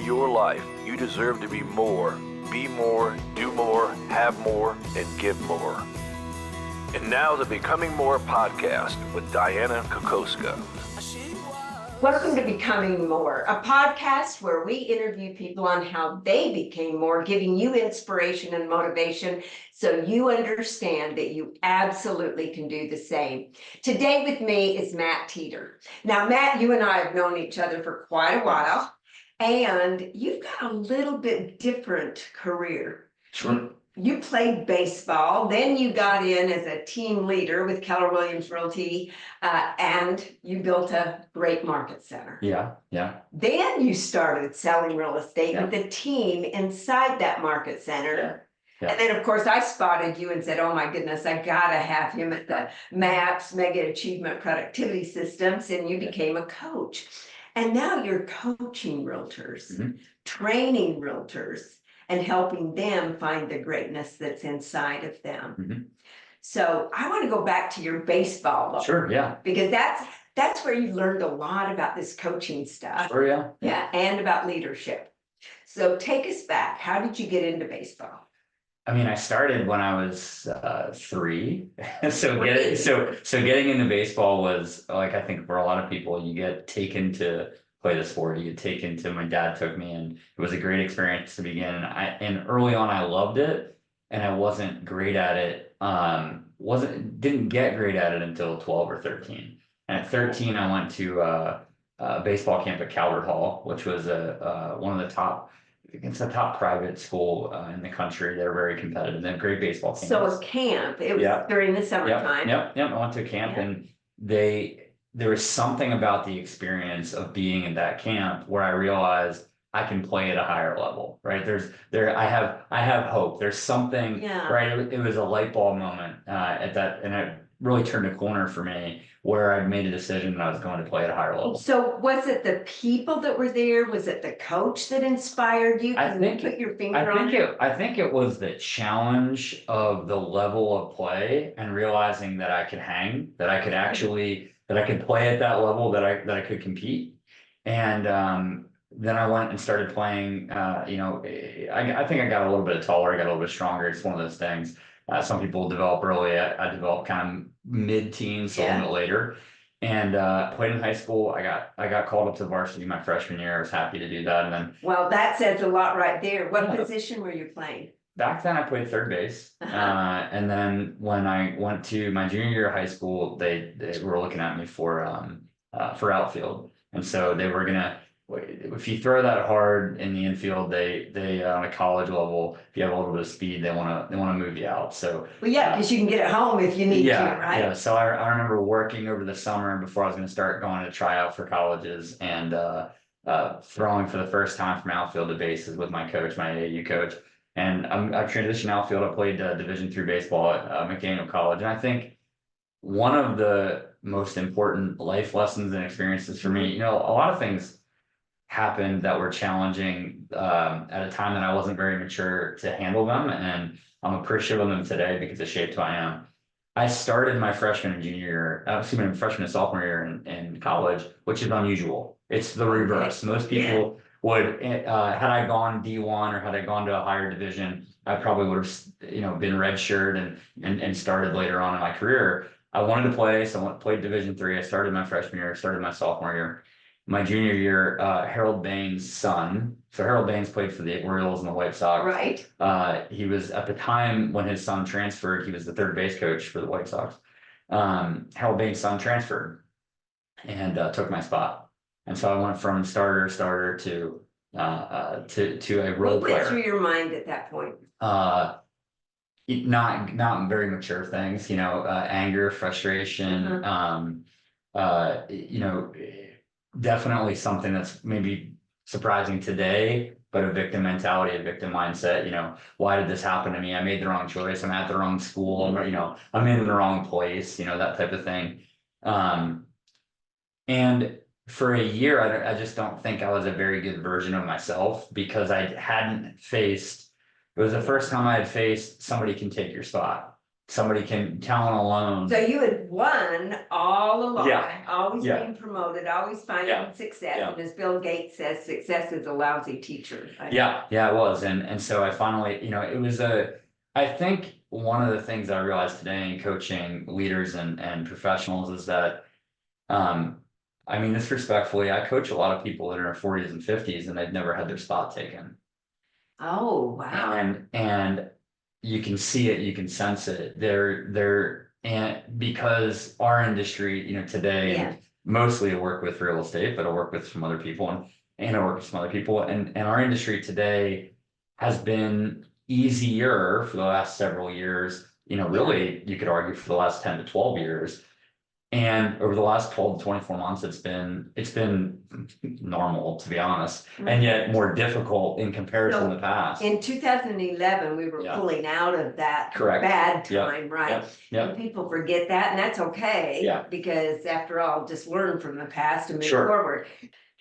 your life, you deserve to be more, do more, have more, and give more. And now the Becoming More podcast with Dianna Kokoszka. Welcome to Becoming More, a podcast where we interview people on how they became more, giving you inspiration and motivation so you understand that you absolutely can do the same. Today with me is Matt Teter. Now, Matt, you and I have known each other for quite a while, and you've got a little bit different career. Sure. You played baseball, then you got in as a team leader with Keller Williams Realty, and you built a great market center. Yeah. Then you started selling real estate with a team inside that market center. Yeah. And then, of course, I spotted you and said, oh my goodness, I gotta have him at the MAPS, Mega Achievement Productivity Systems, and you became a coach. And now you're coaching realtors, training realtors, and helping them find the greatness that's inside of them. So I want to go back to your baseball. Sure, yeah. Because that's where you learned a lot about this coaching stuff. Sure, yeah. Yeah, and about leadership. So take us back. How did you get into baseball? I mean, I started when I was 3. So getting into baseball was like, I think for a lot of people, you get taken to play the sport. You get taken to, my dad took me, and it was a great experience to begin. And early on I loved it, and I wasn't great at it. Didn't get great at it until 12 or 13. And at 13, I went to a baseball camp at Calvert Hall, which was one of the top. It's a top private school in the country. They're very competitive. They have great baseball teams. So a camp. It was during the summertime. Yep. I went to a camp, and there was something about the experience of being in that camp where I realized I can play at a higher level, right? I have hope. There's something, right? It was a light bulb moment at that, and it really turned a corner for me where I made a decision that I was going to play at a higher level. So was it the people that were there? Was it the coach that inspired you? I think you put your finger on it. I think it was the challenge of the level of play and realizing that I could hang, that I could actually, that I could play at that level, that I could compete. And then I went and started playing. I think I got a little bit taller, I got a little bit stronger. It's one of those things. Some people develop early. I developed kind of mid-teens, so a little bit later. And played in high school. I got called up to varsity my freshman year. I was happy to do that. And then, well, that says a lot right there. What position were you playing? Back then I played third base. And then when I went to my junior year of high school, they were looking at me for outfield. And so they were gonna, if you throw that hard in the infield, they on a college level, if you have a little bit of speed, they want to move you out. So because you can get it home if you need to, right? Yeah. So I remember working over the summer before I was going to start going to try out for colleges, and throwing for the first time from outfield to bases with my coach, my AAU coach. And I transitioned outfield. I played Division III baseball at McDaniel College, and I think one of the most important life lessons and experiences for me, a lot of things happened that were challenging at a time that I wasn't very mature to handle them, and I'm appreciative of them today because it shaped who I am. I started my freshman and sophomore year in college, which is unusual. It's the reverse. Most people would, had I gone D1 or had I gone to a higher division, I probably would have, been redshirt and started later on in my career. I wanted to play, so I played Division III. I started my freshman year, started my sophomore year. My junior year, Harold Baines' son. So Harold Baines played for the Orioles and the White Sox. Right. He was, at the time when his son transferred, he was the third base coach for the White Sox. Harold Baines' son transferred and took my spot. And so I went from starter to a role player. What went through your mind at that point? Not very mature things, anger, frustration, definitely something that's maybe surprising today, but a victim mentality, a victim mindset. Why did this happen to me? I made the wrong choice. I'm at the wrong school. I'm in the wrong place, that type of thing. And for a year, I just don't think I was a very good version of myself because it was the first time I had faced somebody can take your spot. somebody can talent alone. So you had won all along, always Yeah. being promoted, always finding Yeah. success. Yeah. And as Bill Gates says, success is a lousy teacher. Yeah, it was. And so I finally, it was I think one of the things I realized today in coaching leaders and professionals is that, I mean this respectfully, I coach a lot of people that are in their 40s and 50s and they've never had their spot taken. Oh, wow. And you can see it, you can sense it. And because our industry, today, Yeah. and mostly I work with real estate, but I work with some other people and I work with some other people. And our industry today has been easier for the last several years, really, you could argue for the last 10 to 12 years. And over the last 12 to 24 months, it's been normal, to be honest, and yet more difficult in comparison to the past. In 2011, we were pulling out of that bad time, right? Yeah. And people forget that, and that's okay, because after all, just learn from the past and move forward.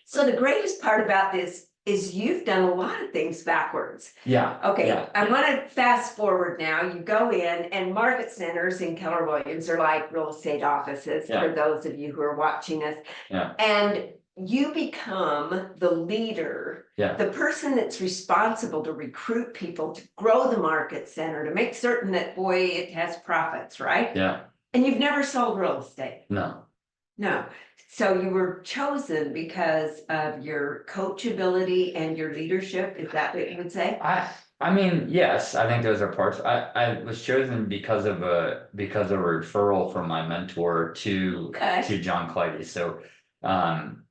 So the greatest part about this is you've done a lot of things backwards. Yeah. Okay, Yeah. I want to fast forward now. You go in and market centers in Keller Williams are like real estate offices for those of you who are watching us. Yeah. And you become the leader, the person that's responsible to recruit people, to grow the market center, to make certain that, boy, it has profits, right? Yeah. And you've never sold real estate. No. So you were chosen because of your coachability and your leadership. Is that what you would say? I mean, yes, I think those are parts. I was chosen because of a referral from my mentor to John Clyde. So, kind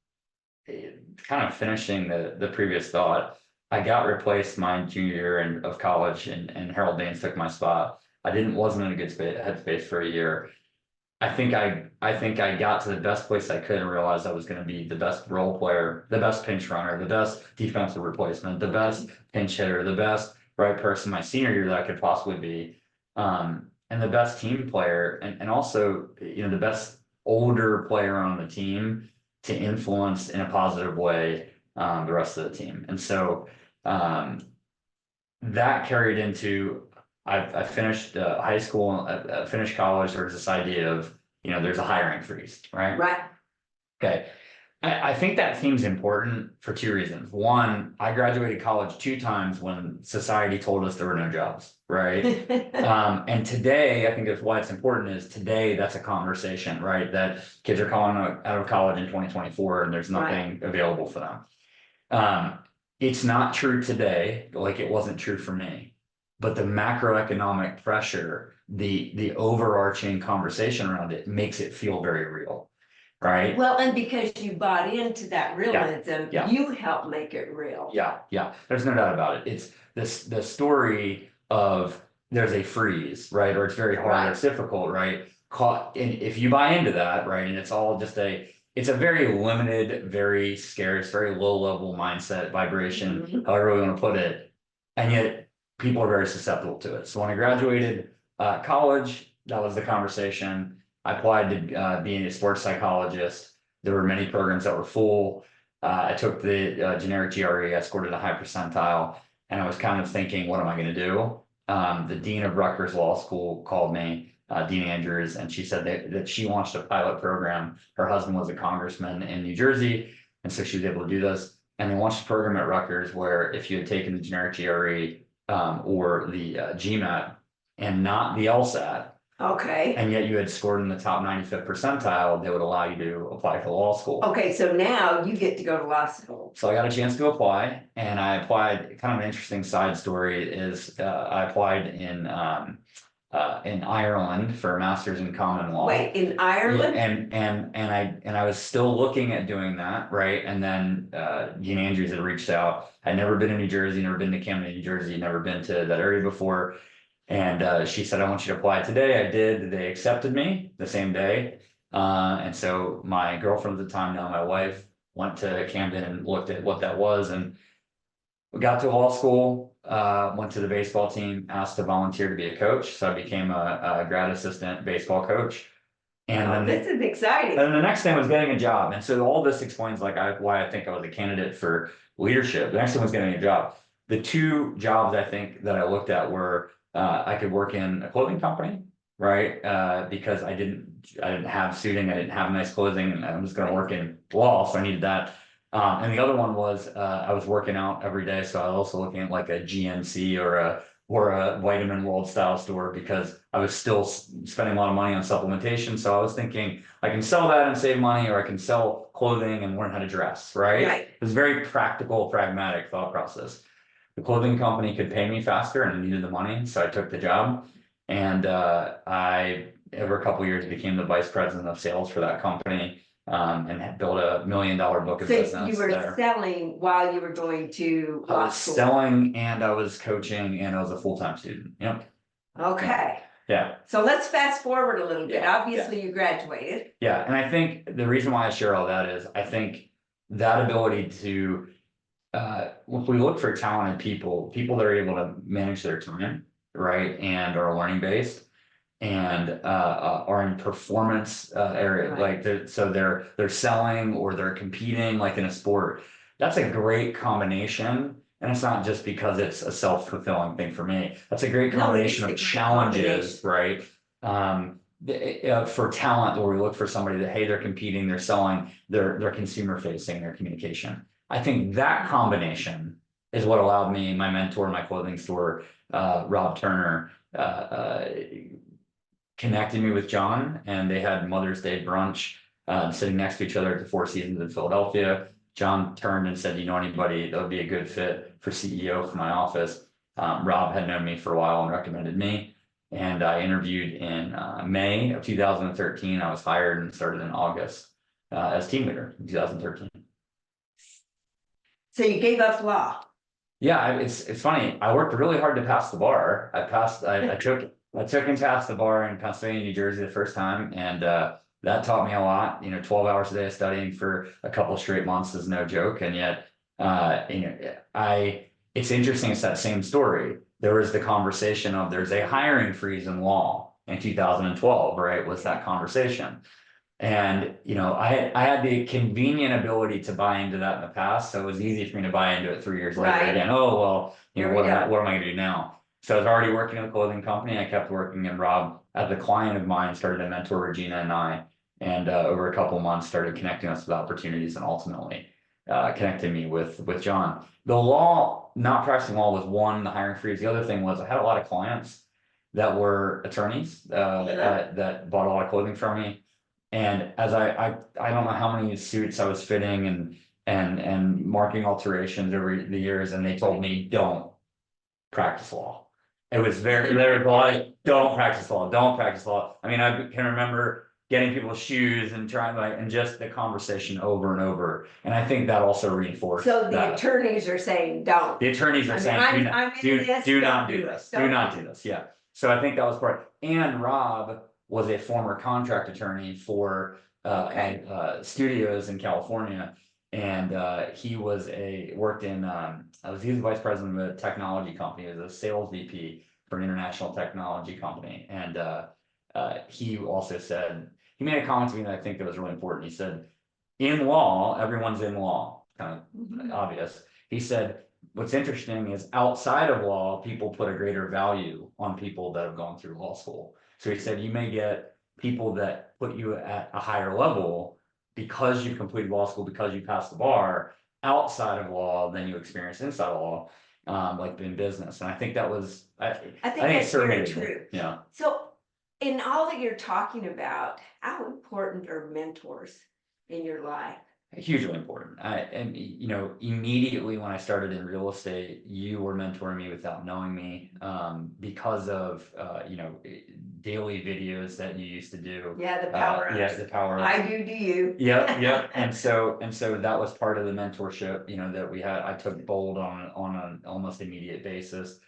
of finishing the previous thought, I got replaced my junior year of college, and Harold Baines took my spot. Wasn't in a good headspace for a year. I think I got to the best place I could and realized I was going to be the best role player, the best pinch runner, the best defensive replacement, the best pinch hitter, the best right person my senior year that I could possibly be, and the best team player, and also the best older player on the team to influence in a positive way the rest of the team. And so that carried into I finished high school, I finished college. There was this idea of, there's a hiring freeze, right? Right. Okay. I think that theme's important for two reasons. One, I graduated college 2 times when society told us there were no jobs, right? And today, I think that's why it's important is today that's a conversation, right? That kids are calling out of college in 2024 and there's nothing available for them. It's not true today, like it wasn't true for me. But the macroeconomic pressure, the overarching conversation around it makes it feel very real, right? Well, and because you bought into that realism, you help make it real. Yeah. There's no doubt about it. It's the story of there's a freeze, right? Or it's very hard, or it's difficult, right? And if you buy into that, right, and it's all just it's a very limited, very scarce, very low level mindset, vibration, however we want to put it, and yet people are very susceptible to it. So when I graduated college, that was the conversation. I applied to being a sports psychologist. There were many programs that were full. I took the generic GRE. I scored at a high percentile, and I was kind of thinking, what am I going to do? The dean of Rutgers Law School called me, Dean Andrews, and she said that she launched a pilot program. Her husband was a congressman in New Jersey, and so she was able to do this. And they launched a program at Rutgers where if you had taken the generic GRE or the GMAT and not the LSAT, and yet you had scored in the top 95th percentile, they would allow you to apply for law school. Okay, so now you get to go to law school. So I got a chance to apply, and I applied. Kind of an interesting side story is I applied in Ireland for a master's in common law. Wait, in Ireland? And I was still looking at doing that, right? And then Dean Andrews had reached out. I'd never been in New Jersey, never been to Camden, New Jersey, never been to that area before. And she said, I want you to apply today. I did. They accepted me the same day. And so my girlfriend at the time, now my wife, went to Camden and looked at what that was. And we got to law school, went to the baseball team, asked to volunteer to be a coach. So I became a grad assistant baseball coach. And then this is exciting. And the next thing was getting a job. And so all this explains why I think I was a candidate for leadership. The next thing was getting a job. The 2 jobs I think that I looked at were I could work in a clothing company right? Because I didn't have suiting, I didn't have nice clothing, and I was going to work in law, so I needed that. And the other one was I was working out every day, so I was also looking at like a GNC or a Vitamin World style store because I was still spending a lot of money on supplementation. So I was thinking I can sell that and save money, or I can sell clothing and learn how to dress, right? Right. It was very practical, pragmatic thought process. The clothing company could pay me faster and I needed the money, so I took the job. And I, over a couple of years, became the vice president of sales for that company, and had built $1 million book of So business you were there. selling while you were going to I law was school. selling and I was coaching and I was a full-time student. Yep. Okay. Yeah. So let's fast forward a little bit. Yeah, Obviously, you graduated. Yeah. And I think the reason why I share all that is I think that ability to, if we look for talented people that are able to manage their time, right, and are learning based, and are in performance area, Right. like they're selling or they're competing like in a sport. That's a great combination, and it's not just because it's a self-fulfilling thing for me. That's a great No, it is combination a of great challenges, combination. right? For talent, where we look for somebody that, hey, they're competing, they're selling, they're consumer facing, their communication. I think that combination is what allowed me, my mentor, my clothing store, Rob Turner, connected me with John, and they had Mother's Day brunch, sitting next to each other at the Four Seasons in Philadelphia. John turned and said, "You know anybody that would be a good fit for CEO for my office?" Rob had known me for a while and recommended me, and I interviewed in May of 2013. I was hired and started in August as team leader in 2013. So you gave up law. Yeah, it's funny. I worked really hard to pass the bar. I took and passed the bar in Pennsylvania, New Jersey the first time, and that taught me a lot. 12 hours a day of studying for a couple straight months is no joke. And yet, it's interesting. It's that same story. There was the conversation of there's a hiring freeze in law in 2012, right? Was that conversation? And I had the convenient ability to buy into that in the past, so it was easy for me to buy into it 3 years later Right. again. Oh well, Here we what am go. I going to do now? So I was already working in a clothing company. I kept working, and Rob, as a client of mine, started to mentor Regina and I, and over a couple of months started connecting us with opportunities, and ultimately connected me with John. The law, not practicing law, was one. The hiring freeze. The other thing was I had a lot of clients that were attorneys that bought a lot of clothing from me. And as I don't know how many suits I was fitting and marking alterations over the years, and they told me, don't practice law. It was very, they were like, don't practice law, don't practice law. I mean, I can remember getting people's shoes and trying and just the conversation over and over. And I think that also reinforced So the that. attorneys are saying don't. The attorneys are saying, I'm do in this, not don't do this, Don't do not do this, yeah. So I think that was part, and Rob was a former contract attorney for studios in California. And he was worked in, he was the vice president of a technology company, he was a sales VP for an international technology company. And he also said, he made a comment to me that I think that was really important. He said, in law, everyone's in law, kind of obvious. He said, what's interesting is outside of law, people put a greater value on people that have gone through law school. So he said, you may get people that put you at a higher level because you completed law school, because you passed the bar outside of law than you experience inside of law, like in business. And I think that was, I think that's very surveyed true. Yeah. So in all that you're talking about, how important are mentors in your life? Hugely important. And immediately when I started in real estate, you were mentoring me without knowing me, because of daily videos that you used to do. Yeah, the power ups. Yeah, the power ups. I do to you. Yeah. And so that was part of the mentorship, that we had. I took bold on an almost immediate basis,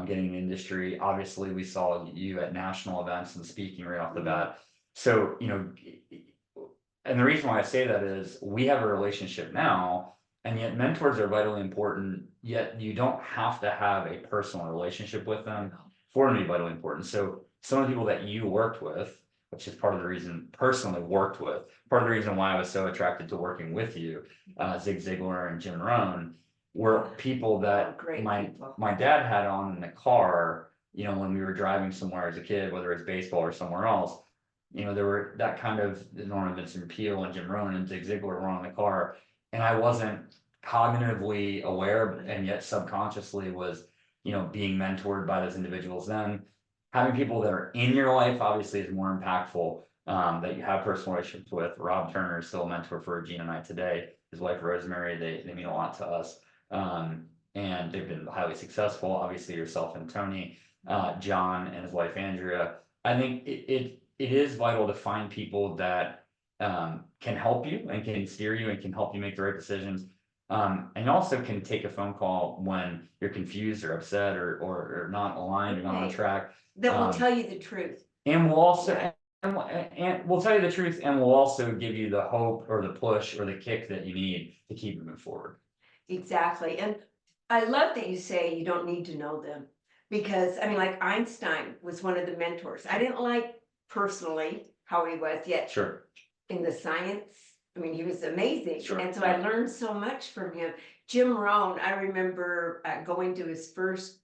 getting the industry. Obviously, we saw you at national events and speaking right off the bat. So, and the reason why I say that is we have a relationship now, and yet mentors are vitally important, yet you don't have to have a personal relationship with them for them to be vitally important. So some of the people that you worked with, which is part of the reason personally worked with, part of the reason why I was so attracted to working with you, Zig Ziglar and Jim Rohn, were people that my dad had on in the car when we were driving somewhere as a kid, whether it's baseball or somewhere else, there were that kind of Norman Vincent Peale and Jim Rohn and Zig Ziglar were on the car, and I wasn't cognitively aware, and yet subconsciously was, being mentored by those individuals. Then having people that are in your life obviously is more impactful, that you have personal relationships with. Rob Turner is still a mentor for Gina and I today. His wife Rosemary, they mean a lot to us, and they've been highly successful. Obviously yourself and Tony, John and his wife Andrea. I think it is vital to find people that can help you and can steer you and can help you make the right decisions. And also can take a phone call when you're confused or upset or not aligned or not on track. That will tell you the truth. And we'll also, and we'll tell you the truth, and we'll also give you the hope or the push or the kick that you need to keep moving forward. Exactly. And I love that you say you don't need to know them, because I mean, like Einstein was one of the mentors. I didn't like personally how he was, yet Sure. in the science, I mean, he was amazing. Sure. And so I learned so much from him. Jim Rohn, I remember going to his first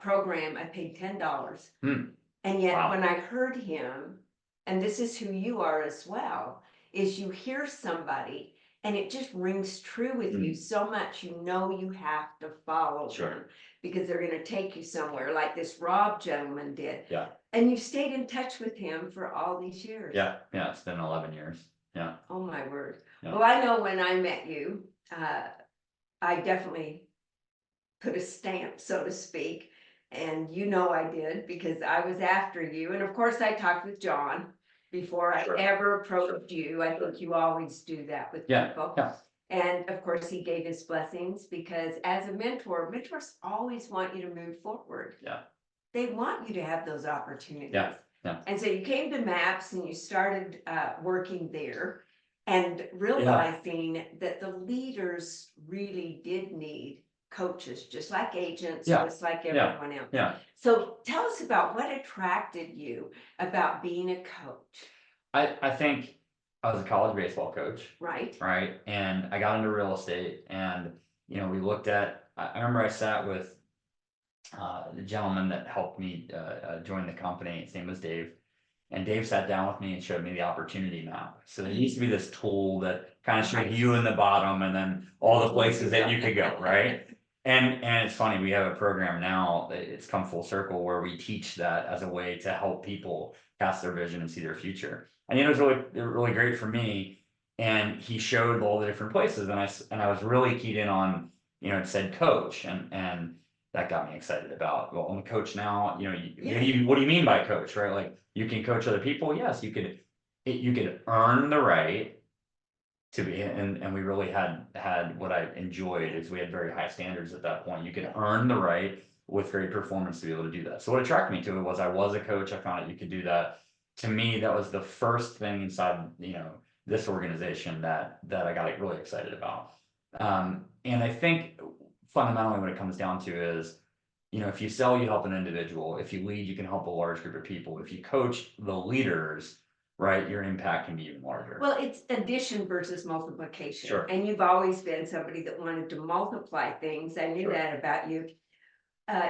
program, I paid $10. And yet Wow. when I heard him, and this is who you are as well, is you hear somebody and it just rings true with you so much, you have to follow them because they're going to take you somewhere, like this Rob gentleman did. Yeah. And you stayed in touch with him for all these years. Yeah. It's been 11 years. Yeah. Oh my word. Yeah. Well, I know when I met you, I definitely put a stamp, so to speak. And I did, because I was after you. And of course, I talked with John before I ever approached you. I think you always do that with people. Yeah. And of course, he gave his blessings, because as a mentor, mentors always want you to move forward. Yeah. They want you to have those opportunities. Yeah. Yeah. And so you came to MAPS and you started working there, and realizing that the leaders really did need coaches, just like agents, just like everyone else. Yeah. So tell us about what attracted you about being a coach. I think I was a college baseball coach. Right. And I got into real estate, and, we looked at, I remember I sat with the gentleman that helped me join the company. His name was Dave. And Dave sat down with me and showed me the opportunity map. So there used to be this tool that kind of showed you in the bottom and then all the places that you could go, right? And it's funny, we have a program now that it's come full circle where we teach that as a way to help people cast their vision and see their future. And it was really great for me. And he showed all the different places, and I was really keyed in on, it said coach, and that got me excited about, well, I'm a coach now, what do you mean by coach, right? Like, you can coach other people. Yes, you could earn the right to be, and we really had what I enjoyed is we had very high standards at that point. You could earn the right with great performance to be able to do that. So what attracted me to it was I was a coach. I found out you could do that. To me, that was the first thing inside, this organization that I got really excited about. And I think fundamentally what it comes down to is, if you sell, you help an individual. If you lead, you can help a large group of people. If you coach the leaders, right, your impact can be even larger. Well, it's addition versus multiplication. Sure. And you've always been somebody that wanted to multiply things. I knew that about you.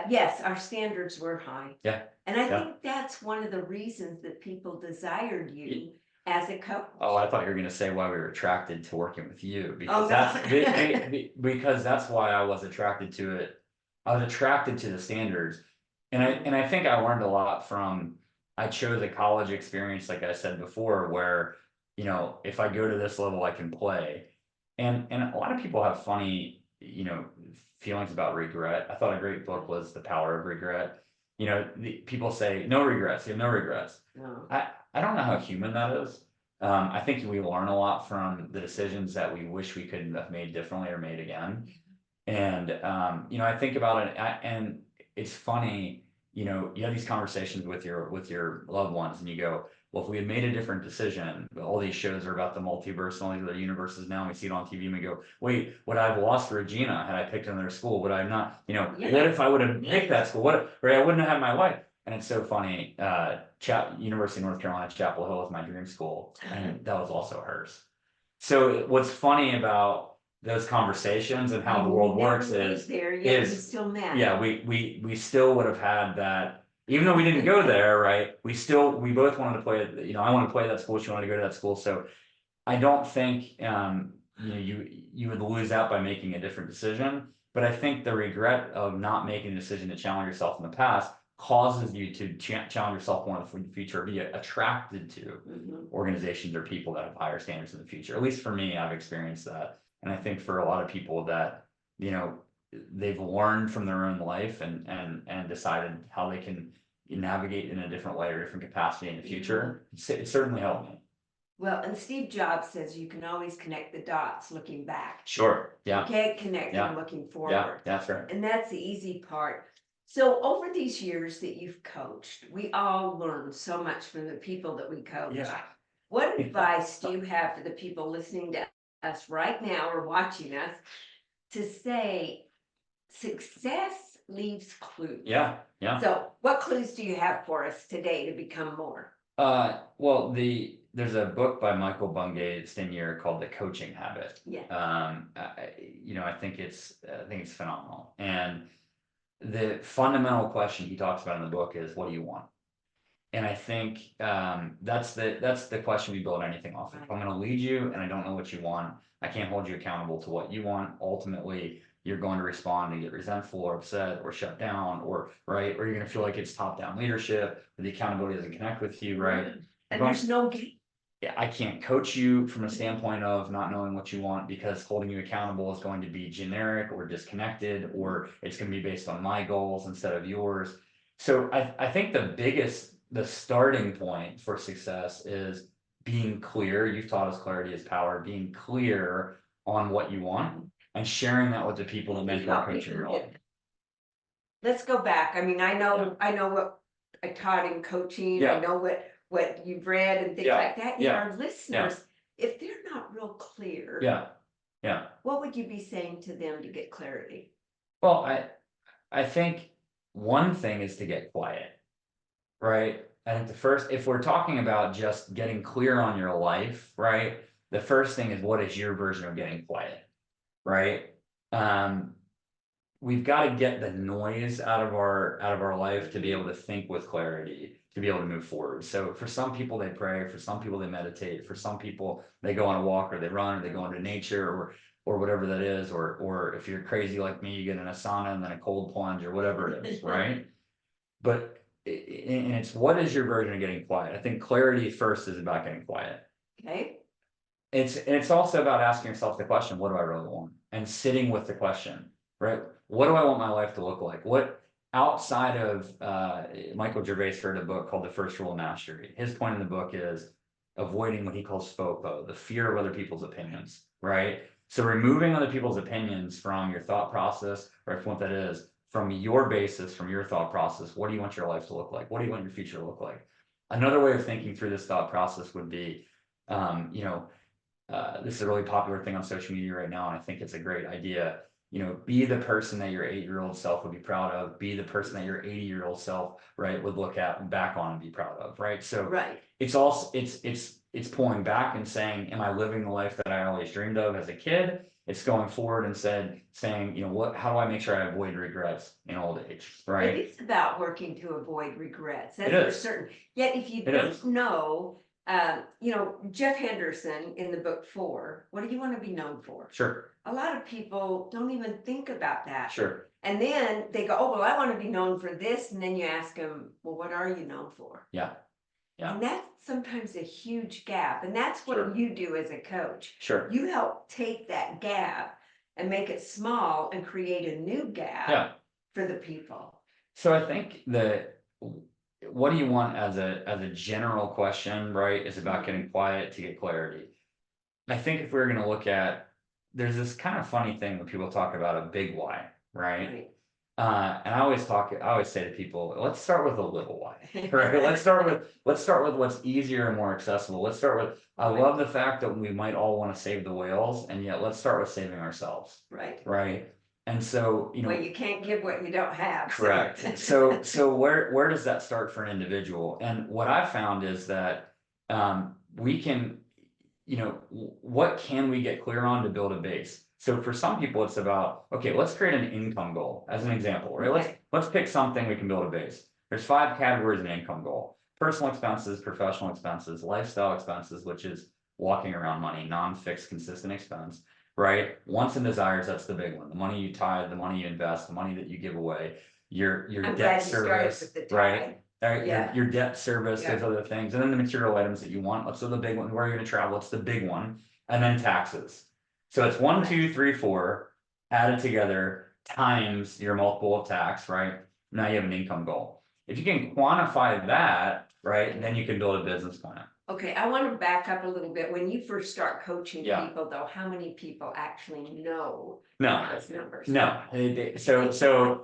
Yes, our standards were high. Yeah. And I think that's one of the reasons that people desired you as a coach. Oh, I thought you were going to say why we were attracted to working with you, because because that's why I was attracted to it. I was attracted to the standards, and I think I learned a lot from. I chose a college experience, like I said before, where if I go to this level, I can play, and a lot of people have funny feelings about regret. I thought a great book was The Power of Regret. People say no regrets. You have no regrets. No. I don't know how human that is. I think we learn a lot from the decisions that we wish we could have made differently or made again. And, I think about it, and it's funny, you have these conversations with your loved ones, and you go, well, if we had made a different decision, all these shows are about the multiverse and all these other universes now, and we see it on TV, and we go, wait, would I have lost Regina had I picked another school? Would I not, what if I would have picked that school? Right, I wouldn't have had my wife. And it's so funny, University of North Carolina, Chapel Hill was my dream school, and that was also hers. So what's funny about those conversations and how the world works is we still met. Yeah, we still would have had that even though we didn't go there, right, we both wanted to play, I wanted to play at that school, she wanted to go to that school, so I don't think, you would lose out by making a different decision, but I think the regret of not making a decision to challenge yourself in the past causes you to challenge yourself more in the future, be attracted to organizations or people that have higher standards in the future. At least for me, I've experienced that. And I think for a lot of people that, they've learned from their own life and decided how they can navigate in a different way or different capacity in the future. It certainly helped me. Well, and Steve Jobs says you can always connect the dots looking back. Sure. Yeah. You can't connect them looking forward. Yeah, that's right. And that's the easy part. So over these years that you've coached, we all learn so much from the people that we coach. Yeah. What advice do you have for the people listening to us right now or watching us to say success leaves clues? Yeah. So what clues do you have for us today to become more? Well, there's a book by Michael Bungay Stinier called The Coaching Habit. Yeah. I think it's phenomenal. And the fundamental question he talks about in the book is, what do you want? And I think that's the question we build anything off of. If I'm going to lead you and I don't know what you want, I can't hold you accountable to what you want. Ultimately, you're going to respond and get resentful or upset or shut down or you're going to feel like it's top-down leadership, or the accountability doesn't connect with you, right? And there's no game. Yeah, I can't coach you from a standpoint of not knowing what you want, because holding you accountable is going to be generic or disconnected, or it's going to be based on my goals instead of yours. So I think the starting point for success is being clear. You've taught us clarity is power, being clear on what you want and sharing that with the people that mentor coach in your life. Let's go back. I mean, I know what I taught in coaching. I know what you've read and things like that. And our listeners, if they're not real clear, what would you be saying to them to get clarity? Well, I think one thing is to get quiet, right? I think if we're talking about just getting clear on your life, right? The first thing is, what is your version of getting quiet, right? We've got to get the noise out of our life to be able to think with clarity, to be able to move forward. So for some people they pray, for some people they meditate, for some people they go on a walk or they run or they go into nature or whatever that is, or if you're crazy like me, you get in a sauna and then a cold plunge or whatever it is, right? But and it's, what is your version of getting quiet? I think clarity first is about getting quiet. Okay. It's also about asking yourself the question, what do I really want? And sitting with the question, right? What do I want my life to look like? What outside of Michael Gervais wrote a book called The First Rule of Mastery. His point in the book is avoiding what he calls FOPO, the fear of other people's opinions, right? So removing other people's opinions from your thought process, or what that is, from your basis, from your thought process. What do you want your life to look like? What do you want your future to look like? Another way of thinking through this thought process would be, this is a really popular thing on social media right now, and I think it's a great idea. Be the person that your 8-year-old self would be proud of. Be the person that your 80-year-old self, right, would look at back on and be proud of, right? So it's also it's pulling back and saying, am I living the life that I always dreamed of as a kid? It's going forward and saying, how do I make sure I avoid regrets in old age, right? It is about working to avoid regrets. That's It is. for certain. Yet if you don't know, Jeff Henderson in the book 4, what do you want to be known for? Sure. A lot of people don't even think about that. Sure. And then they go, oh, well, I want to be known for this. And then you ask them, well, what are you known for? Yeah. And that's sometimes a huge gap. And that's what you do as a coach. Sure. You help take that gap and make it small and create a new gap for the people. So I think what do you want as a general question, right, is about getting quiet to get clarity. I think if we're going to look at, there's this kind of funny thing when people talk about a big why, right? And I always say to people, let's start with a little why, right? Let's start with what's easier and more accessible. Let's start with, I love the fact that we might all want to save the whales, and yet let's start with saving ourselves. Right. And so, well, you can't give what you don't have. Correct. So where does that start for an individual? And what I found is that we can, what can we get clear on to build a base? So for some people, it's about, okay, let's create an income goal as an example, right? Let's pick something we can build a base. There's 5 categories of income goal: personal expenses, professional expenses, lifestyle expenses, which is walking around money, non-fixed, consistent expense, right? Wants and desires, that's the big one. The money you tithe, the money you invest, the money that you give away, your I'm debt glad you started service, with the right? tithe. Your, your debt service, Yeah. those other things, and then the material items that you want. So the big one, where you're gonna travel, it's the big one, and then taxes. So it's 1, 2, 3, 4 added together times your multiple of tax, right? Now you have an income goal. If you can quantify that, right, then you can build a business plan. Okay, I want to back up a little bit. When you first start coaching Yeah. people, though, how many people actually know No, those numbers? no. So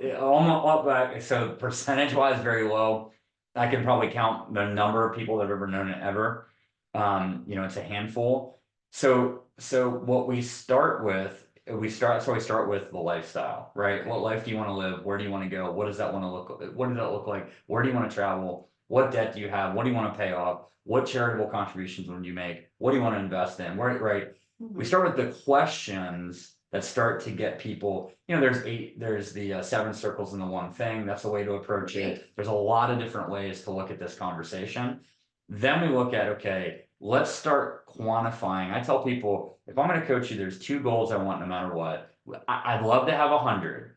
percentage wise, very low. I can probably count the number of people that have ever known it ever. It's a handful. So what we start with, we start with the lifestyle, right? What life do you want to live? Where do you want to go? What does that want to look? What does that look like? Where do you want to travel? What debt do you have? What do you want to pay off? What charitable contributions would you make? What do you want to invest in? Where, right? We start with the questions that start to get people, there's the 7 circles in the one thing. That's the way to approach it. There's a lot of different ways to look at this conversation. Then we look at, okay, let's start quantifying. I tell people, if I'm going to coach you, there's 2 goals I want no matter what. I'd love to have 100.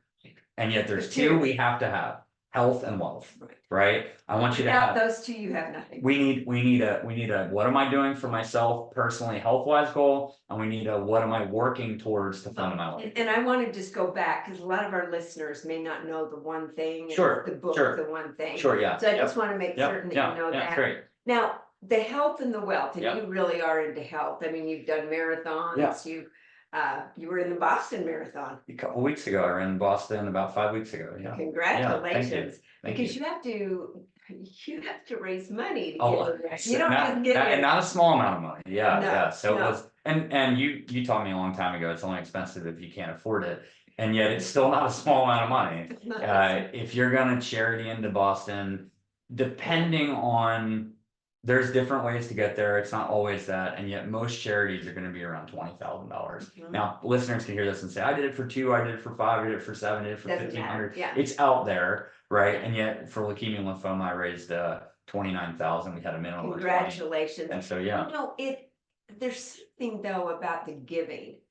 And yet there's 2 we have to have: health and wealth, right? I want you to Without have those 2, you have nothing. we need a what am I doing for myself personally, health wise goal, and we need a what am I working towards to fund my life. And I want to just go back, because a lot of our listeners may not know the one thing. Sure, The book, sure. the one thing. Sure, yeah. So I just want to make Yep, certain that yeah, you know yeah, that. great. Now, the health and the wealth, and Yeah. you really are into health. I mean, you've done marathons. Yeah. You were in the Boston Marathon. A couple weeks ago, I ran in Boston about 5 weeks ago. Yeah. Congratulations. Thank Because you. you have to raise money to Oh, get there. You don't just get and there. not a small amount of money. Yeah, No, yeah. So no. it was, and you taught me a long time ago, it's only expensive if you can't afford it. And yet it's still not a small amount of money. If you're gonna charity into Boston, depending on, there's different ways to get there. It's not always that, and yet most charities are gonna be around $20,000. Mhm. Now, listeners can hear this and say, I did it for 2, I did it for 5, I did it for 7, I did it for Doesn't 1,500. matter, yeah. It's out there, right? And yet for leukemia and lymphoma, I raised 29,000. We had a minimum of 20. Congratulations. And so, yeah. There's something though about the giving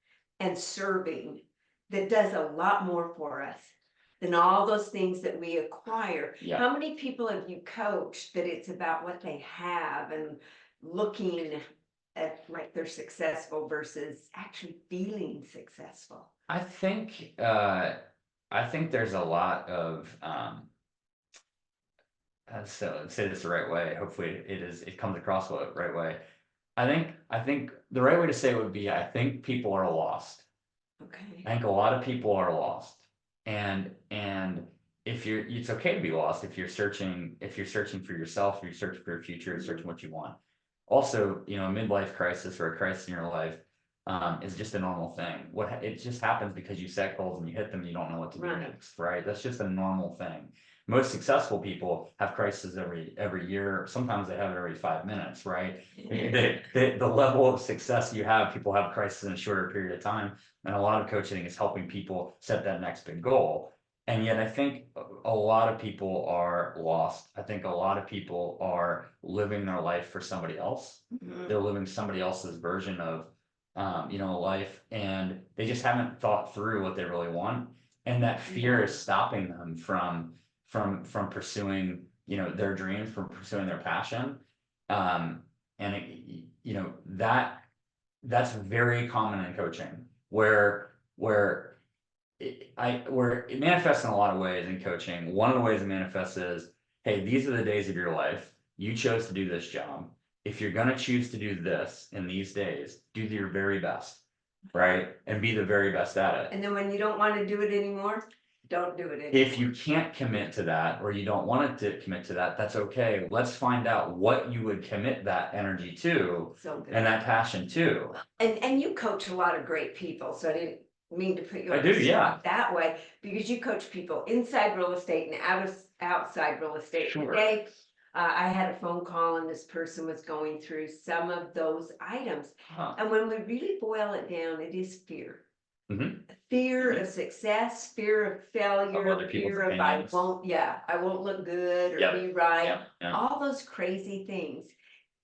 and serving that does a lot more for us than all those things that we acquire. Yeah. How many people have you coached that it's about what they have and looking at like they're successful versus actually feeling successful? I think there's a lot of so say this the right way. Hopefully it comes across the right way. I think the right way to say it would be, I think people are lost. Okay. I think a lot of people are lost. And it's okay to be lost if you're searching for yourself, if you're searching for your future, searching what you want. Also, a midlife crisis or a crisis in your life is just a normal thing. It just happens because you set goals and you hit them, you don't know what to do next, right? That's just a normal thing. Most successful people have crises every year. Sometimes they have it every 5 minutes, right? The level of success you have, people have crises in a shorter period of time. And a lot of coaching is helping people set that next big goal. And yet I think a lot of people are lost. I think a lot of people are living their life for somebody else. Mhm. They're living somebody else's version of life, and they just haven't thought through what they really want. And that fear is stopping them from pursuing, their dreams, from pursuing their passion. That's very common in coaching, where it manifests in a lot of ways in coaching. One of the ways it manifests is, hey, these are the days of your life. You chose to do this job. If you're going to choose to do this in these days, do your very best, right? And be the very best at it. And then when you don't want to do it anymore, don't do it anymore. If you can't commit to that, or you don't want to commit to that, that's okay. Let's find out what you would commit that energy to, and that passion to. And you coach a lot of great people, so I didn't mean to put you on the the spot spot that way, because you coach people inside real estate and outside real estate. Sure. Today, I had a phone call and this person was going through some of those items. Huh. And when we really boil it down, it is fear. Fear of success, fear of failure, other people's fear of opinions. I won't look good or Yep. be right, Yeah. all those crazy things.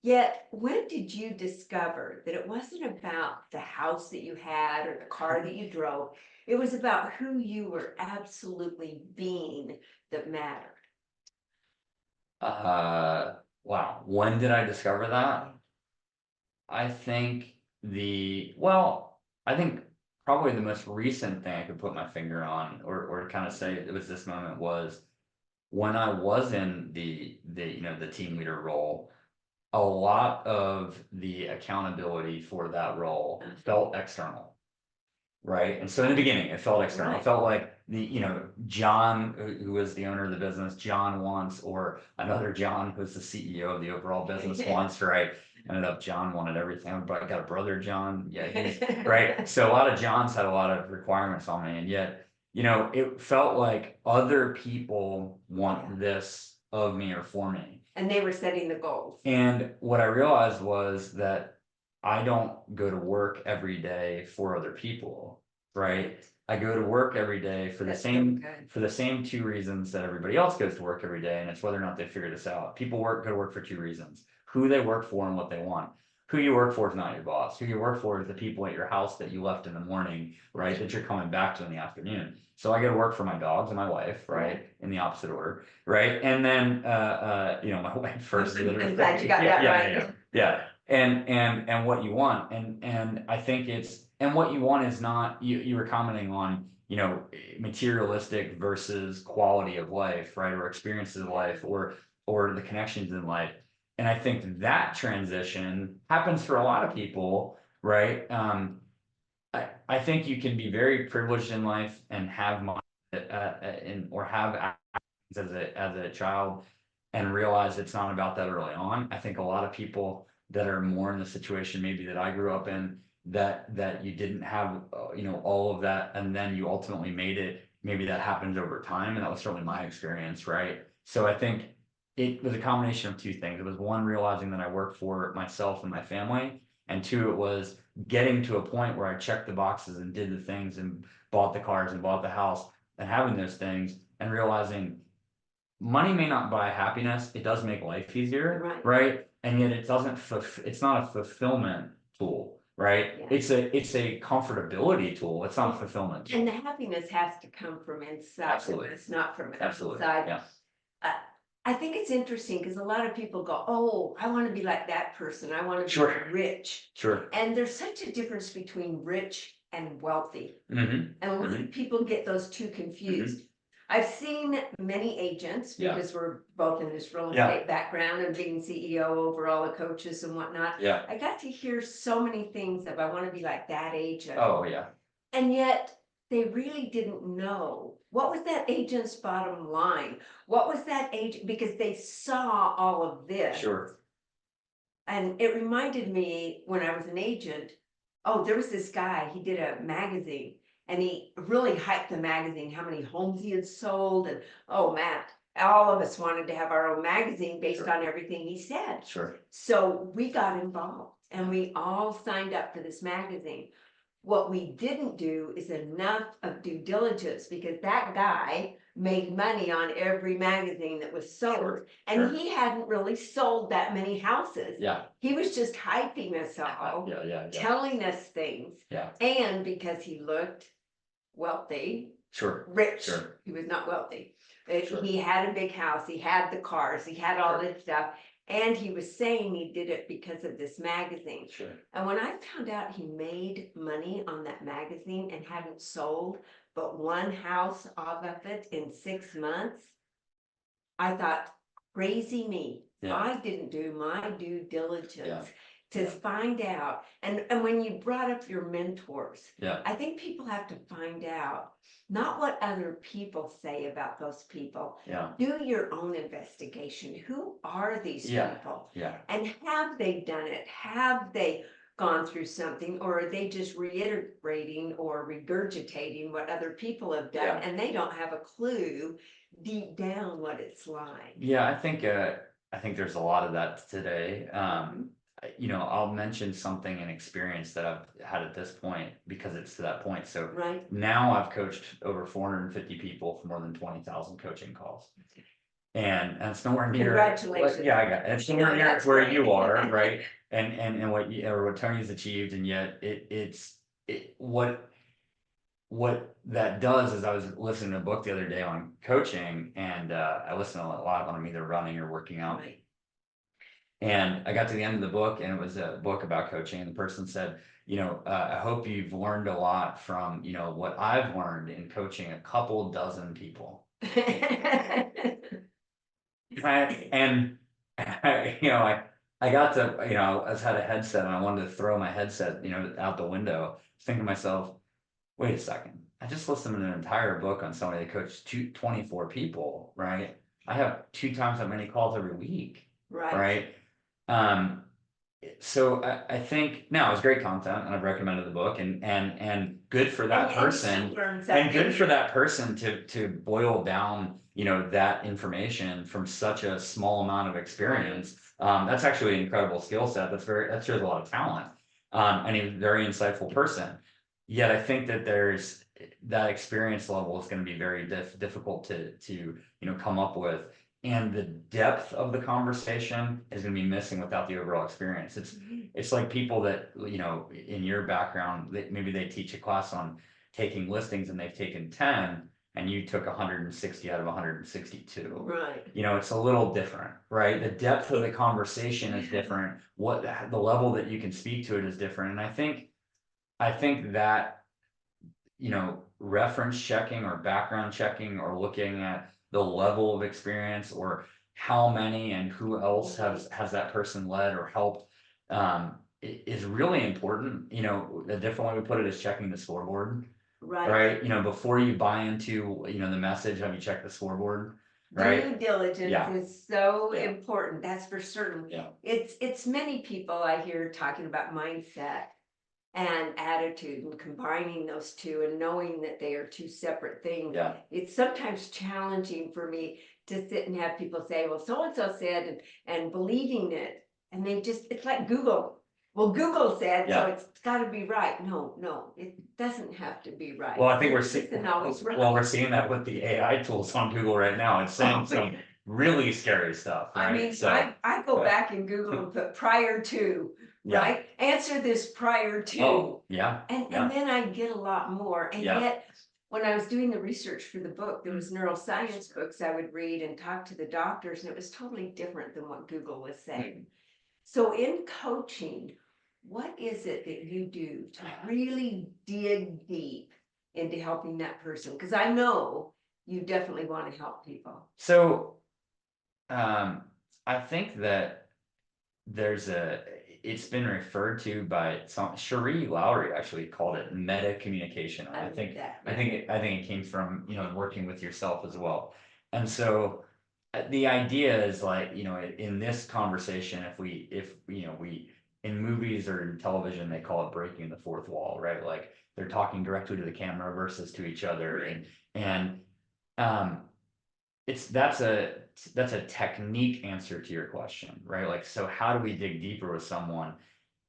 Yet, when did you discover that it wasn't about the house that you had or the car that you drove? It was about who you were absolutely being that mattered. Wow. When did I discover that? I think I think probably the most recent thing I could put my finger on or kind of say it was this moment was when I was in the team leader role, a lot of the accountability for that role felt external. Right. And so in the beginning, it felt external. Right. It felt like John, who was the owner of the business, John once, or another John who's the CEO of the overall business once, right? Ended up John wanted everything. But I got a brother, John. Yeah, he's right. So a lot of Johns had a lot of requirements on me. And yet, it felt like other people want this of me or for me. And they were setting the goals. And what I realized was that I don't go to work every day for other people, right? I go to work every day for That's the same two reasons that everybody else goes to work every day, and it's whether or not they figure this out. People go to work for two reasons: who they work for and what they want. Who you work for is not your boss. Who you work for is the people at your house that you left in the morning, right? That you're coming back to in the afternoon. So I go to work for my dogs and my wife, right? In the opposite order, right? And then my wife first. I'm glad you got that right. Yeah. And what you want. And I think and what you want is not, you were commenting on, materialistic versus quality of life, right? Or experiences of life or the connections in life. And I think that transition happens for a lot of people, right? I think you can be very privileged in life and have money or have actions as a child and realize it's not about that early on. I think a lot of people that are more in the situation maybe that I grew up in, that you didn't have all of that, and then you ultimately made it, maybe that happens over time, and that was certainly my experience, right? So I think it was a combination of two things. It was one, realizing that I worked for myself and my family, and two, it was getting to a point where I checked the boxes and did the things and bought the cars and bought the house and having those things and realizing money may not buy happiness. It does make life easier, right? And yet it doesn't. It's not a fulfillment tool, right? Yeah. It's a comfortability tool. It's not a fulfillment tool. And the happiness has to come from inside. Absolutely. It's not from Absolutely. outside. Yeah. I think it's interesting because a lot of people go, "Oh, I want to be like that person. I want to Sure. be rich." Sure. And there's such a difference between rich and wealthy. Mm-hmm. And a lot of people get those two confused. I've seen many agents, because we're both in this real estate background and being CEO over all the coaches and whatnot. Yeah. I got to hear so many things of, I want to be like that agent. Oh yeah. And yet they really didn't know what was that agent's bottom line. What was that agent, because they saw all of this. Sure. And it reminded me when I was an agent, there was this guy, he did a magazine. And he really hyped the magazine, how many homes he had sold. And Matt, all of us wanted to have our own magazine based on everything he said. Sure. So we got involved and we all signed up for this magazine. What we didn't do is enough of due diligence, because that guy made money on every magazine that was sold. And he hadn't really sold that many houses. Yeah. He was just hyping us all, telling us things. Yeah. And because he looked wealthy, rich, he was not wealthy. He had a big house, he had the cars, he had all this stuff. And he was saying he did it because of this magazine. Sure. And when I found out he made money on that magazine and hadn't sold but one house off of it in 6 months, I thought, crazy me. Yeah. I didn't do my due diligence to find out. And when you brought up your mentors, I think people have to find out not what other people say about those people. Do your own investigation. Who are these people? And have they done it? Have they gone through something, or are they just reiterating or regurgitating what other people have done and they don't have a clue deep down what it's like? Yeah, I think there's a lot of that today. I'll mention something and experience that I've had at this point because it's to that point. So Right. now I've coached over 450 people for more than 20,000 coaching calls. And it's nowhere near. Congratulations. Yeah, I got it. It's nowhere near that's where great. you are, right? And what Tony's achieved, and yet what that does is I was listening to a book the other day on coaching, and I listen a lot when I'm either running or working out. Right. And I got to the end of the book, and it was a book about coaching, and the person said, I hope you've learned a lot from, what I've learned in coaching a couple dozen people. And I got to, I had a headset and I wanted to throw my headset, out the window, thinking to myself, wait a second, I just listened to an entire book on somebody that coached 24 people, right? I have 2 times that many calls every week, right? So I think now it's great content, and I've recommended the book, and good for that person, and good for that person to boil down, that information from such a small amount of experience. That's actually an incredible skill set. That shows a lot of talent, and a very insightful person. Yet I think that there's that experience level is going to be very difficult to come up with. And the depth of the conversation is going to be missing without the overall experience. It's like people that, in your background, maybe they teach a class on taking listings and they've taken 10 and you took 160 out of 162. Right. It's a little different, right? The depth of the conversation is different. What the level that you can speak to it is different. And I think that, reference checking or background checking or looking at the level of experience or how many and who else has that person led or helped, is really important. A different way we put it is checking the scoreboard, right? Before you buy into, the message, have you checked the scoreboard? Right. Due diligence is so important. That's for certain. Yeah. It's many people I hear talking about mindset and attitude and combining those two and knowing that they are two separate things. Yeah. It's sometimes challenging for me to sit and have people say, well, so-and-so said, and believing it. And it's like Google. Well, Google said, so it's got to be right. No, it doesn't have to be right. Well, I think we're seeing that with the AI tools on Google right now. It's saying some really scary stuff, right? I mean, I go back in Google and put prior to, right? Answer this prior to. Oh, yeah. And then I get a lot more. And yet, when I was doing the research for the book, there was neuroscience books I would read and talk to the doctors, and it was totally different than what Google was saying. So in coaching, what is it that you do to really dig deep into helping that person? Because I know you definitely want to help people. So, I think that it's been referred to by Cherie Lowry actually called it meta communication. And I think it came from, working with yourself as well. And so the idea is like, in this conversation, if we in movies or in television, they call it breaking the fourth wall, right? Like they're talking directly to the camera versus to each other. And that's a technique answer to your question, right? Like, so how do we dig deeper with someone?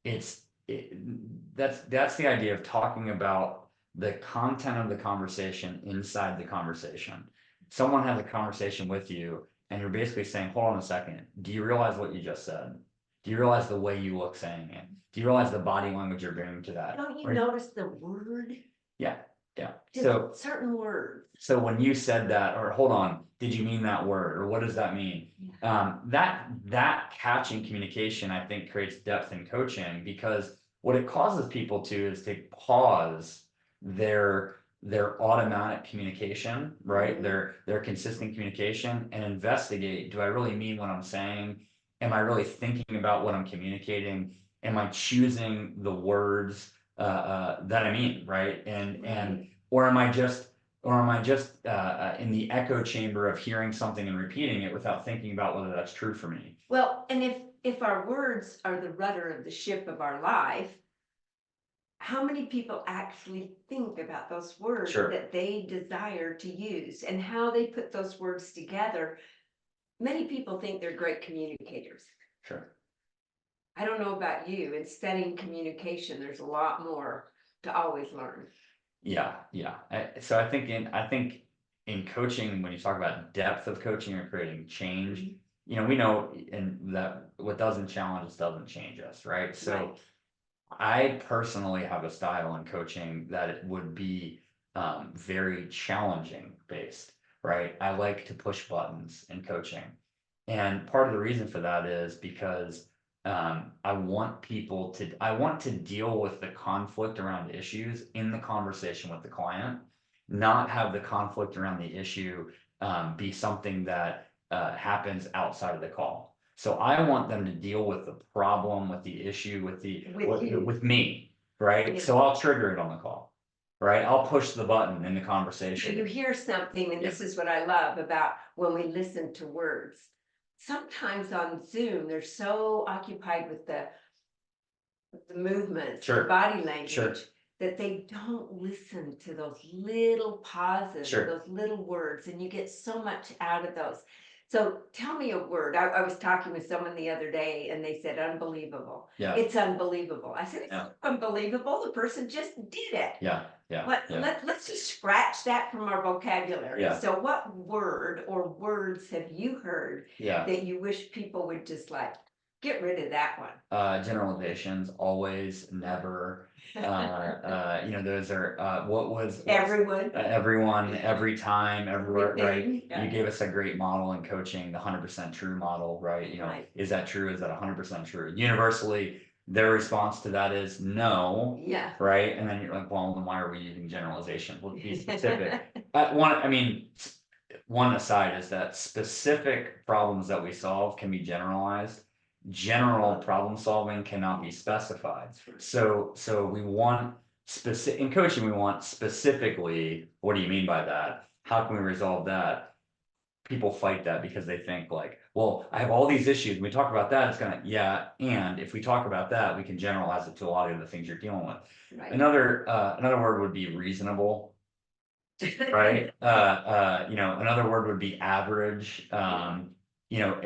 That's the idea of talking about the content of the conversation inside the conversation. Someone has a conversation with you and you're basically saying, hold on a second, do you realize what you just said? Do you realize the way you look saying it? Do you realize the body language you're bringing to that? Don't you notice the word? Yeah. So certain words. So when you said that, or hold on, did you mean that word, or what does that mean? That catching communication, I think, creates depth in coaching, because what it causes people to is to pause their automatic communication, right? Their consistent communication, and investigate, do I really mean what I'm saying? Am I really thinking about what I'm communicating? Am I choosing the words that I mean, right? Or am I just in the echo chamber of hearing something and repeating it without thinking about whether that's true for me? Well, and if our words are the rudder of the ship of our life, how many people actually think about those words that they desire to use and how they put those words together? Many people think they're great communicators. Sure. I don't know about you, in studying communication, there's a lot more to always learn. Yeah, yeah. So I think in coaching, when you talk about depth of coaching or creating change, you know, we know in that what doesn't challenge us doesn't change us, right? So Right. I personally have a style in coaching that it would be very challenging based, right? I like to push buttons in coaching. And part of the reason for that is because I want to deal with the conflict around issues in the conversation with the client, not have the conflict around the issue be something that happens outside of the call. So I want them to deal with the problem, with the issue, with me, right? Yeah. So I'll trigger it on the call, right? I'll push the button in the So conversation. you hear something, and this is what I love about when we listen to words. Sometimes on Zoom, they're so occupied with the movements, the Sure. body language, Sure. that they don't listen to those little pauses, Sure. those little words, and you get so much out of those. So tell me a word. I was talking with someone the other day and they said unbelievable. Yeah. It's unbelievable. I said, it's Yeah. not unbelievable. The person just did it. Yeah, yeah, yeah. Let's just scratch that from our vocabulary. Yeah. So what word or words have you heard Yeah. that you wish people would just like get rid of that one? Generalizations, always, never. You know, those are Everyone. everyone, every time, everywhere, right? Everything, yeah. You gave us a great model in coaching, the 100% true model, right? You know, Right. is that true? Is that 100% true? Universally, their response to that is no. Yeah. Right? And then you're like, well, then why are we using generalization? Well, be specific. One aside is that specific problems that we solve can be generalized. General problem solving cannot be specified. So we want specific in coaching, we want specifically, what do you mean by that? How can we resolve that? People fight that because they think like, well, I have all these issues. When we talk about that, it's gonna, yeah, and if we talk about that, we can generalize it to a lot of the things you're dealing with. Right. Another word would be reasonable. Right? You know, another word would be average. You know,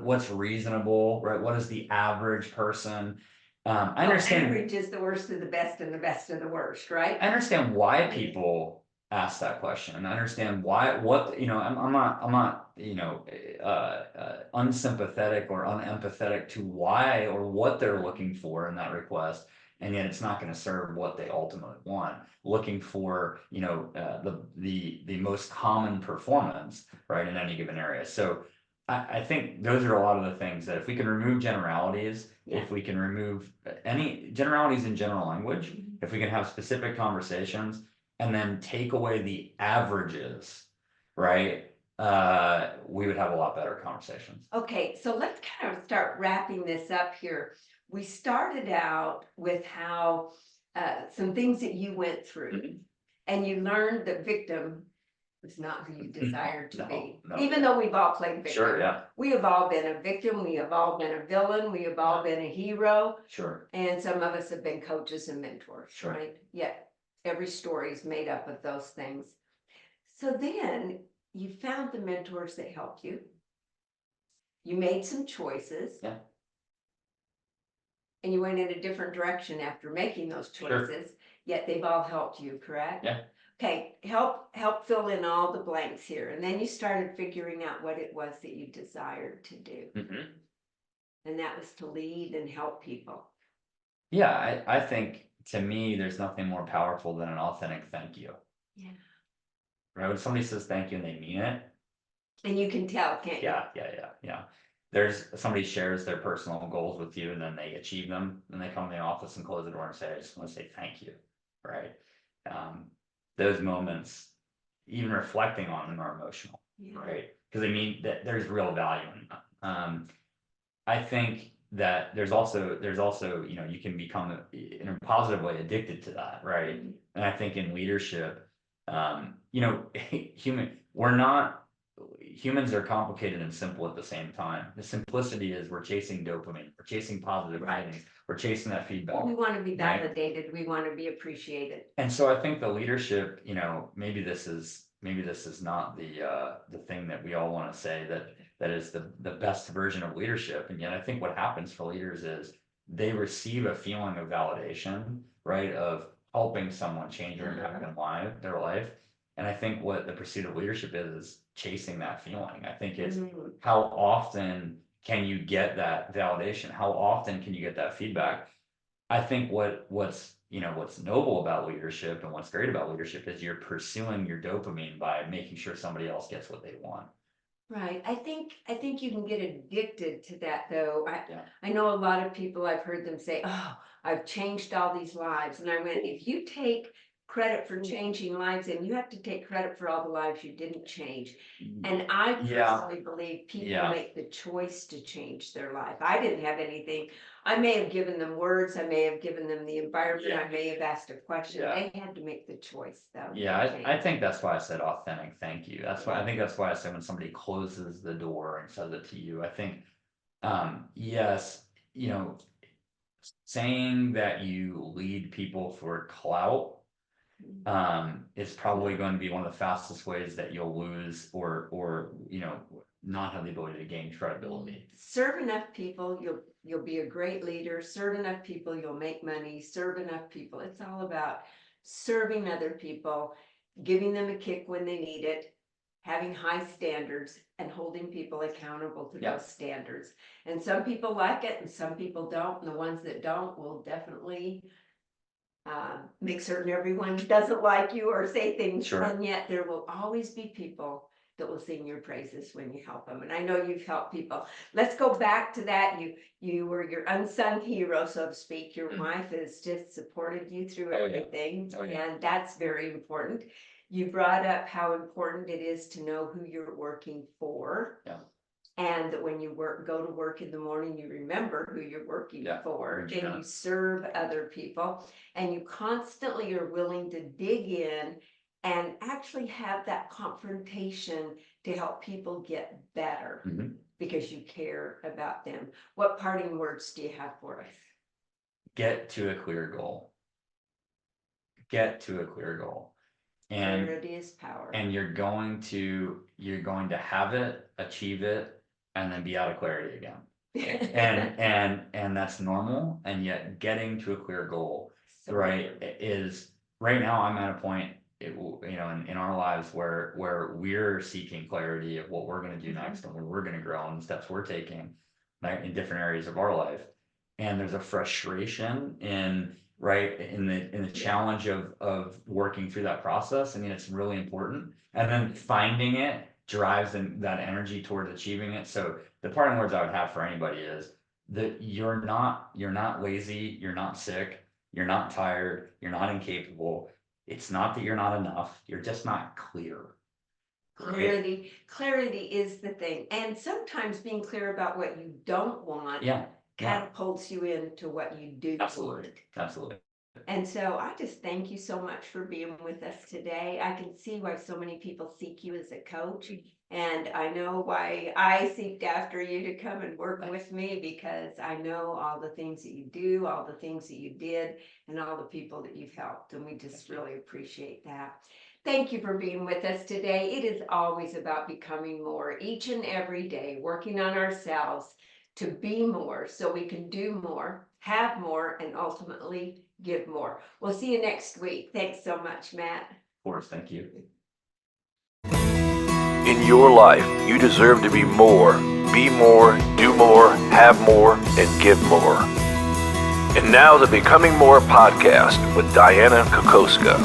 what's reasonable, right? What is the average person? I understand. Average is the worst of the best and the best of the worst, right? I understand why people ask that question, and I understand why. What you know, I'm not you know, unsympathetic or unempathetic to why or what they're looking for in that request. And yet it's not going to serve what they ultimately want. Looking for, you know, the most common performance, right, in any given area. So I think those are a lot of the things that if we can remove generalities, if we can remove any generalities in general language, if we can have specific conversations and then take away the averages, right, we would have a lot better conversations. Okay, so let's kind of start wrapping this up here. We started out with how some things that you went through, and you learned that victim was not who you desired to be. No. Even though we've all played victim. Sure, yeah. We have all been a victim, we have all been a villain, we have all been a hero. Sure. And some of us have been coaches and mentors, Sure. right? Yet every story is made up of those things. So then you found the mentors that helped you. You made some choices. Yeah. And you went in a different direction after making those Sure. choices, yet they've all helped you, correct? Yeah. Okay, help fill in all the blanks here. And then you started figuring out what it was that you desired to do. Mm-hmm. And that was to lead and help people. Yeah, I think to me, there's nothing more powerful than an authentic thank you. Yeah. Right? When somebody says thank you and they mean it. And you can tell, can't you? Yeah. There's somebody shares their personal goals with you and then they achieve them and they come in the office and close the door and say, I just want to say thank you. Right. Those moments, even reflecting on them, are emotional. Yeah. Right. Because they mean that there's real value in them. I think that there's also, you know, you can become in a positive way addicted to that, right? Mm-hmm. And I think in leadership, you know, we're not humans are complicated and simple at the same time. The simplicity is we're chasing dopamine, we're chasing positive feelings, we're chasing that feedback. We want to be right? validated. We want to be appreciated. And so I think the leadership, maybe this is not the thing that we all want to say that is the best version of leadership. And yet I think what happens for leaders is they receive a feeling of validation, right? Of helping someone change or impact their life. And I think what the pursuit of leadership is chasing that feeling. I think it's how often can you get that validation? How often can you get that feedback? I think what's noble about leadership and what's great about leadership is you're pursuing your dopamine by making sure somebody else gets what they want. Right. I think you can get addicted to that though. Yeah. I know a lot of people, I've heard them say, oh, I've changed all these lives. And I went, if you take credit for changing lives, and you have to take credit for all the lives you didn't change. And I personally believe people make the choice to change their life. I didn't have anything. I may have given them words, I may have given them the environment, I may have asked a question. They had to make the choice though. Yeah, I think that's why I said authentic thank you. That's why I said when somebody closes the door and says it to you, I think yes, saying that you lead people for clout is probably going to be one of the fastest ways that you'll lose or not have the ability to gain credibility. Serve enough people, you'll be a great leader. Serve enough people, you'll make money. Serve enough people. It's all about serving other people, giving them a kick when they need it, having high standards, and holding people accountable to those standards. And some people like it and some people don't. And the ones that don't will definitely make certain everyone doesn't like you or say things. Sure. And yet there will always be people that will sing your praises when you help them. And I know you've helped people. Let's go back to that. You were your unsung hero, so to speak. Your wife has just supported you through everything. And that's very important. You brought up how important it is to know who you're working for. Yeah. And that when you go to work in the morning, you remember who you're working for, and you serve other people, and you constantly are willing to dig in and actually have that confrontation to help people get better because you care about them. What parting words do you have for us? Get to a clear goal. Get to a clear goal. And clarity is power. And you're going to have it, achieve it, and then be out of clarity again. and that's normal. And yet getting to a clear goal, is right now I'm at a point in our lives where we're seeking clarity of what we're going to do next and where we're going to grow and the steps we're taking in different areas of our life. And there's a frustration in the challenge of working through that process. I mean, it's really important. And then finding it drives that energy towards achieving it. So the parting words I would have for anybody is that you're not lazy, you're not sick, you're not tired, you're not incapable. It's not that you're not enough, you're just not clear. Clarity is the thing. And sometimes being clear about what you don't want catapults you into what you do want. Absolutely. And so I just thank you so much for being with us today. I can see why so many people seek you as a coach. And I know why I seeked after you to come and work with me, because I know all the things that you do, all the things that you did, and all the people that you've helped. And we just really appreciate that. Thank you for being with us today. It is always about becoming more each and every day, working on ourselves to be more so we can do more, have more, and ultimately give more. We'll see you next week. Thanks so much, Matt. Of course, thank you. In your life, you deserve to be more, do more, have more, and give more. And now the Becoming More podcast with Dianna Kokoszka.